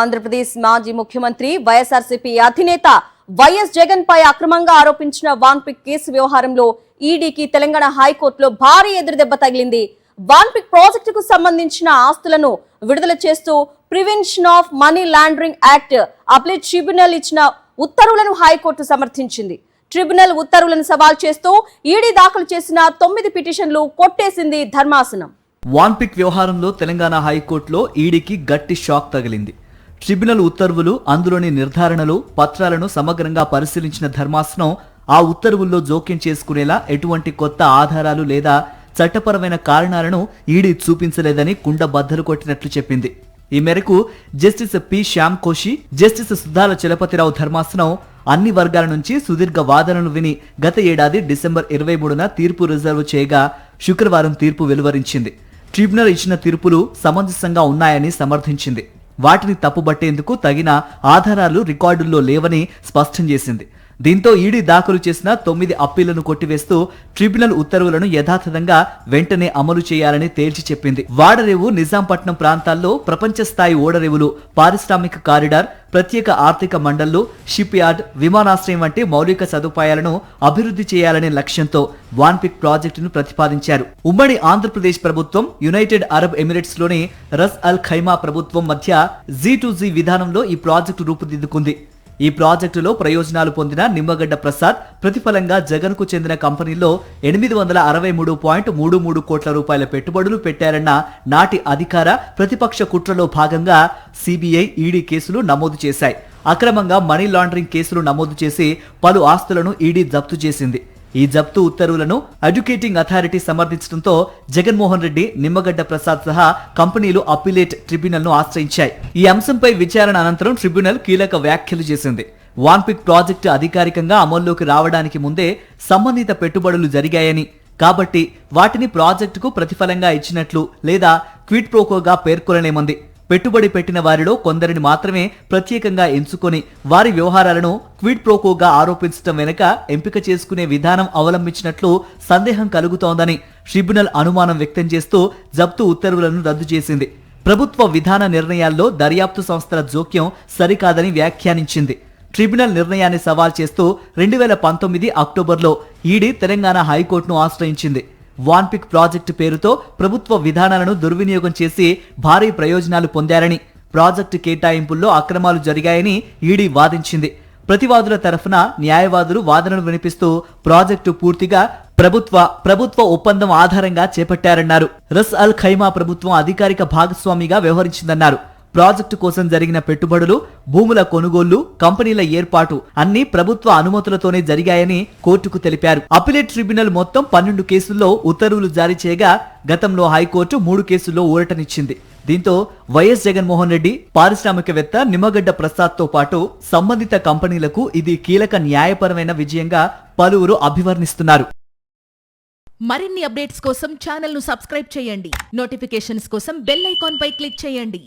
ఆంధ్రప్రదేశ్ మాజీ ముఖ్యమంత్రి వైఎస్ఆర్సీపీ అధినేత వైఎస్ జగన్ పై అక్రమంగా ఆరోపించిన వాన్పిక్ కేసు వ్యవహారంలో ఈడీకి తెలంగాణ హైకోర్టులో భారీ ఎదురుదెబ్బ తగిలింది. వాన్పిక్ ప్రాజెక్టుకు సంబంధించిన ఆస్తులను విడుదల చేస్తూ prevention of money laundering act అప్లెట్ tribunal ఇచ్చిన ఉత్తర్వులను హైకోర్టు సమర్థించింది. ట్రిబ్యునల్ ఉత్తర్వులను సవాల్ చేస్తూ ఈడీ దాఖలు చేసిన 9 పిటిషన్లు కొట్టేసింది ధర్మాసనం. వాన్పిక్ వ్యవహారంలో తెలంగాణ హైకోర్టులో ఈడీకి గట్టి షాక్ తగిలింది. ట్రిబ్యునల్ ఉత్తర్వులు, అందులోని నిర్ధారణలు, పత్రాలను సమగ్రంగా పరిశీలించిన ధర్మాసనం ఆ ఉత్తర్వుల్లో జోక్యం చేసుకునేలా ఎటువంటి కొత్త ఆధారాలు లేదా చట్టపరమైన కారణాలను ఈడీ చూపించలేదని కుండ బద్దలు కొట్టినట్లు చెప్పింది. ఈ మేరకు justice P Shyam Koshy, justice Sudhala Chalapathi Rao ధర్మాసనం అన్ని వర్గాల నుంచి సుదీర్ఘ వాదనలు విని గత ఏడాది డిసెంబర్ 23న తీర్పు రిజర్వ్ చేయగా శుక్రవారం తీర్పు వెలువరించింది. ట్రిబ్యునల్ ఇచ్చిన తీర్పులు సమంజసంగా ఉన్నాయని సమర్థించింది. వాటిని తప్పుబట్టేందుకు తగిన ఆధారాలు రికార్డుల్లో లేవని స్పష్టం చేసింది. దీంతో ఈడీ దాఖలు చేసిన 9 అప్పీళ్లను కొట్టివేస్తూ ట్రిబ్యునల్ ఉత్తర్వులను యథాతథంగా వెంటనే అమలు చేయాలని తేల్చి చెప్పింది. వాడరేవు, నిజాంపట్నం ప్రాంతాల్లో ప్రపంచ స్థాయి ఓడరేవులు, పారిశ్రామిక కారిడార్, ప్రత్యేక ఆర్థిక మండళ్లు, షిప్ యార్డ్, విమానాశ్రయం వంటి మౌలిక సదుపాయాలను అభివృద్ధి చేయాలనే లక్ష్యంతో వాన్పిక్ ప్రాజెక్టును ప్రతిపాదించారు. ఉమ్మడి ఆంధ్రప్రదేశ్ ప్రభుత్వం, యునైటెడ్ అరబ్ ఎమిరేట్స్ లోని రస్ అల్ ఖైమా ప్రభుత్వం మధ్య G2G విధానంలో ఈ ప్రాజెక్టు రూపుదిద్దుకుంది. ఈ ప్రాజెక్టులో ప్రయోజనాలు పొందిన నిమ్మగడ్డ ప్రసాద్ ప్రతిఫలంగా జగన్ కు చెందిన కంపెనీలో 863.33 కోట్ల రూపాయల పెట్టుబడులు పెట్టారన్న నాటి అధికార ప్రతిపక్ష కుట్రలో భాగంగా సిబిఐ, ఈడీ కేసులు నమోదు చేశాయి. అక్రమంగా మనీ లాండరింగ్ కేసులు నమోదు చేసి పలు ఆస్తులను ఈడీ జప్తు చేసింది. ఈ జప్తు ఉత్తర్వులను ఎడ్యుకేటింగ్ అథారిటీ సమర్థించడంతో జగన్మోహన్ రెడ్డి, నిమ్మగడ్డ ప్రసాద్ సహా కంపెనీలు అప్పీలేట్ ట్రిబ్యునల్ ను ఆశ్రయించాయి. ఈ అంశంపై విచారణ అనంతరం ట్రిబ్యునల్ కీలక వ్యాఖ్యలు చేసింది. వాన్పిక్ ప్రాజెక్టు అధికారికంగా అమల్లోకి రావడానికి ముందే సంబంధిత పెట్టుబడులు జరిగాయని, కాబట్టి వాటిని ప్రాజెక్టుకు ప్రతిఫలంగా ఇచ్చినట్లు లేదా క్విడ్ ప్రోకోగా పేర్కొనలేమంది. పెట్టుబడి పెట్టిన వారిలో కొందరిని మాత్రమే ప్రత్యేకంగా ఎంచుకొని వారి వ్యవహారాలను క్విడ్ ప్రోకోగా ఆరోపించడం వెనుక ఎంపిక చేసుకునే విధానం అవలంబించినట్లు సందేహం కలుగుతోందని ట్రిబ్యునల్ అనుమానం వ్యక్తం చేస్తూ జప్తు ఉత్తర్వులను రద్దు చేసింది. ప్రభుత్వ విధాన నిర్ణయాల్లో దర్యాప్తు సంస్థల జోక్యం సరికాదని వ్యాఖ్యానించింది. ట్రిబ్యునల్ నిర్ణయాన్ని సవాల్ చేస్తూ 2019 అక్టోబర్లో ఈడీ తెలంగాణ హైకోర్టును ఆశ్రయించింది. వాన్పిక్ ప్రాజెక్టు పేరుతో ప్రభుత్వ విధానాలను దుర్వినియోగం చేసి భారీ ప్రయోజనాలు పొందారని, ప్రాజెక్టు కేటాయింపుల్లో అక్రమాలు జరిగాయని ఈడీ వాదించింది. ప్రతివాదుల తరఫున న్యాయవాదులు వాదనలు వినిపిస్తూ ప్రాజెక్టు పూర్తిగా ప్రభుత్వ ఒప్పందం ఆధారంగా చేపట్టారన్నారు. రస్ అల్ ఖైమా ప్రభుత్వం అధికారిక భాగస్వామిగా వ్యవహరించిందన్నారు. ప్రాజెక్టు కోసం జరిగిన పెట్టుబడులు, భూముల కొనుగోళ్లు, కంపెనీల ఏర్పాటు అన్ని ప్రభుత్వ అనుమతులతోనే జరిగాయని కోర్టుకు తెలిపారు. అప్పీలేట్ ట్రిబ్యునల్ మొత్తం 12 కేసుల్లో ఉత్తర్వులు జారీ చేయగా గతంలో హైకోర్టు 3 కేసుల్లో ఊరటనిచ్చింది. దీంతో వైఎస్ జగన్మోహన్ రెడ్డి, పారిశ్రామికవేత్త నిమ్మగడ్డ ప్రసాద్ తో పాటు సంబంధిత కంపెనీలకు ఇది కీలక న్యాయపరమైన విజయంగా పలువురు అభివర్ణిస్తున్నారు. మరిన్ని అప్డేట్స్ కోసం ఛానల్ ను సబ్స్క్రైబ్ చేయండి. నోటిఫికేషన్స్ కోసం బెల్ ఐకాన్ పై క్లిక్ చేయండి.